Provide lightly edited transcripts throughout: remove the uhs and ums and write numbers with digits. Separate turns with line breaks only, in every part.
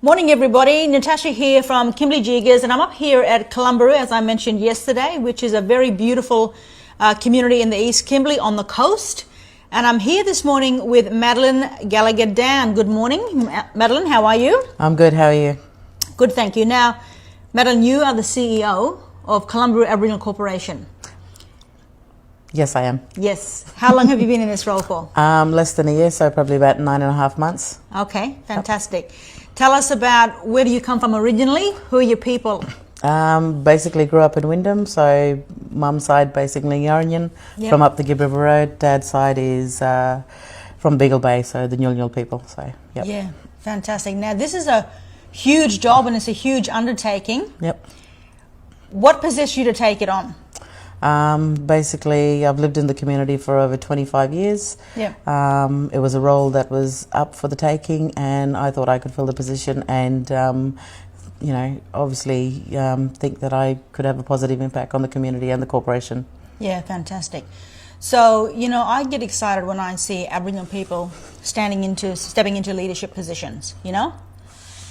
Morning everybody, Natasha here from Kimberley and I'm up here at Kalumburu, as I mentioned yesterday, which is a very beautiful community in the East Kimberley on the coast. And I'm here this morning with Madeline Gallagher Dann. Good morning, Madeline, how are you?
I'm good, how are you?
Good, thank you. Now, Madeline, you are the CEO of Kalumburu Aboriginal Corporation.
Yes, I am.
Yes. How long have you been in this role for?
Less than a year, so probably about 9.5 months.
Okay, fantastic. Yep. Tell us about where do you come from originally? Who are your people?
Basically grew up in Wyndham, so mum's side basically Yarranian, from up the Gibb River Road. Dad's side is from Beagle Bay, so the Nyul people. So yep.
Yeah, fantastic. Now this is a huge job and it's a huge undertaking.
Yep.
What possessed you to take it on?
Basically, I've lived in the community for over 25 years.
Yeah.
It was a role that was up for the taking, and I thought I could fill the position and, you know, obviously think that I could have a positive impact on the community and the corporation.
Yeah, fantastic. So, you know, I get excited when I see Aboriginal people stepping into leadership positions, you know?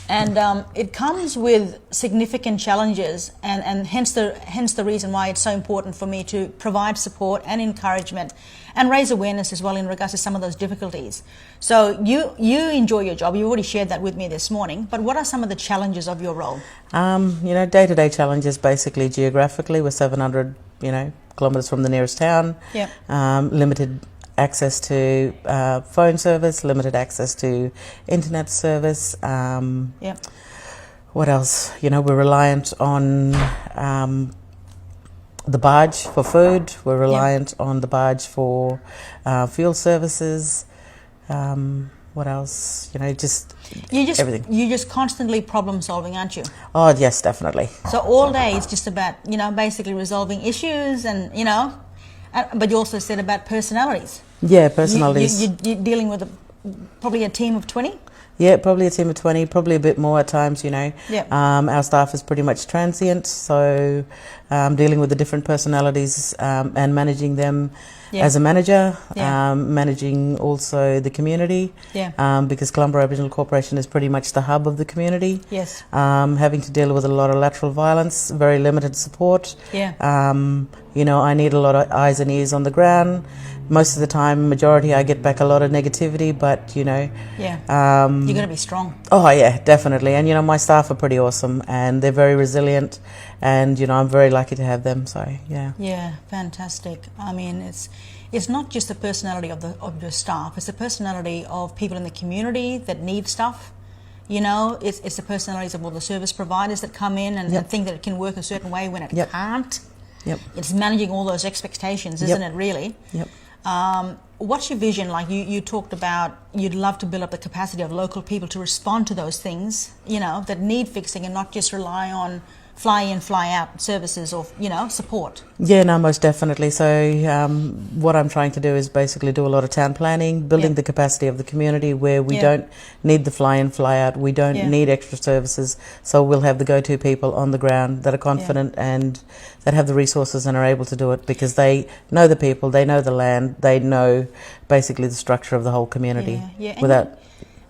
And it comes with significant challenges, and hence the reason why it's so important for me to provide support and encouragement and raise awareness as well in regards to some of those difficulties. So you enjoy your job. You already shared that with me this morning, but what are some of the challenges of your role?
You know, day-to-day challenges basically geographically. We're 700, kilometres from the nearest town.
Yeah.
Limited access to phone service, limited access to internet service. What else? You know, we're reliant on the barge for food. We're reliant on the barge for fuel services. What else? You know, just everything.
You're just constantly problem solving, aren't you?
Oh, yes, definitely.
So all day it's just about, basically resolving issues and, but you also said about personalities.
Yeah, personalities.
You're dealing with probably a team of 20?
Yeah, probably a team of 20, probably a bit more at times,
Yep.
Our staff is pretty much transient, so dealing with the different personalities and managing them as a manager, managing also the community, because Kalumburu Aboriginal Corporation is pretty much the hub of the community.
Yes.
Having to deal with a lot of lateral violence, very limited support.
Yeah.
I need a lot of eyes and ears on the ground. Most of the time, majority, I get back a lot of negativity, but,
you're going to be strong.
Oh, yeah, definitely. And, my staff are pretty awesome and they're very resilient and, I'm very lucky to have them. So, yeah.
Yeah, fantastic. I mean, it's not just the personality of your staff. It's the personality of people in the community that need stuff. It's the personalities of all the service providers that come in and think that it can work a certain way when it can't.
Yep.
It's managing all those expectations, isn't it, really?
Yep.
What's your vision? Like you talked about, you'd love to build up the capacity of local people to respond to those things, that need fixing and not just rely on fly in, fly out services or, support.
Yeah, no, most definitely. So what I'm trying to do is basically do a lot of town planning, building the capacity of the community where we don't need the fly in, fly out. We don't need extra services. So we'll have the go-to people on the ground that are confident and that have the resources and are able to do it because they know the people, they know the land, they know basically the structure of the whole community.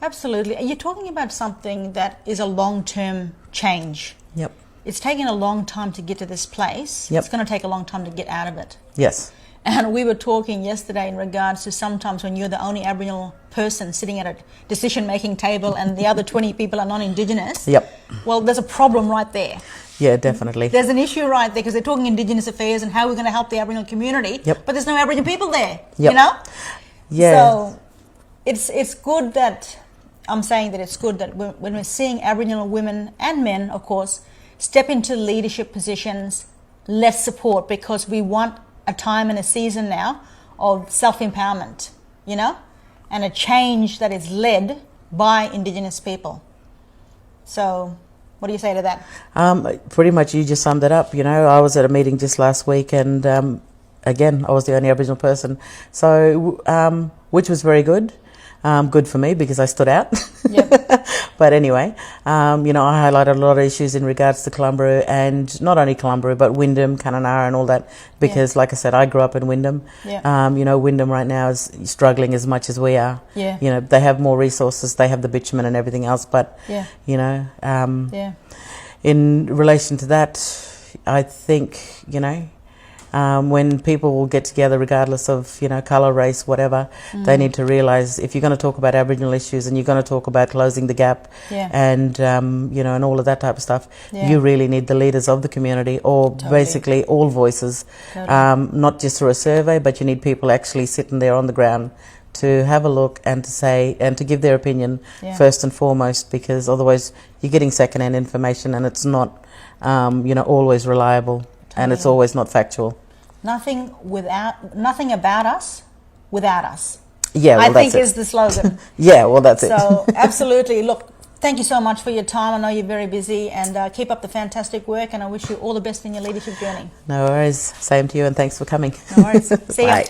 Absolutely. You're talking about something that is a long-term change.
Yep.
It's taken a long time to get to this place.
Yep.
It's going to take a long time to get out of it.
Yes.
And we were talking yesterday in regards to sometimes when you're the only Aboriginal person sitting at a decision-making table and the other 20 people are non-Indigenous.
Yep.
Well, there's a problem right there.
Yeah, definitely.
There's an issue right there because they're talking Indigenous affairs and how we're going to help the Aboriginal community.
Yep.
But there's no Aboriginal people there.
Yep. Yeah.
So it's good that, I'm saying that it's good that when we're seeing Aboriginal women and men, of course, step into leadership positions, less support because we want a time and a season now of self-empowerment, and a change that is led by Indigenous people. So what do you say to that?
Pretty much you just summed it up. I was at a meeting just last week and again, I was the only Aboriginal person. So, which was very good. Good for me because I stood out.
Yep.
But anyway, You know, I highlighted a lot of issues in regards to Kalumburu, and not only Kalumburu, but Wyndham, Kununurra and all that, because like I said, I grew up in Wyndham. You know, Wyndham right now is struggling as much as we are. You know, they have more resources, they have the bitumen and everything else, but, you know, in relation to that, I think, you know, when people will get together, regardless of, you know, colour, race, whatever, they need to realise if you're going to talk about Aboriginal issues and you're going to talk about closing the gap and, you know, and all of that type of stuff, you really need the leaders of the community, or basically all voices, not just through a survey, but you need people actually sitting there on the ground to have a look and to say and to give their opinion first and foremost, because otherwise you're getting second-hand information and it's not, you know, always reliable and it's always not factual. Nothing about us without us. Yeah, well, I think is the slogan. Yeah, well, that's it. So absolutely. Look, thank you so much for your time. I know you're very busy, and keep up the fantastic work, and I wish you all the best in your leadership journey. No worries. Same to you, and thanks for coming. No worries. See you.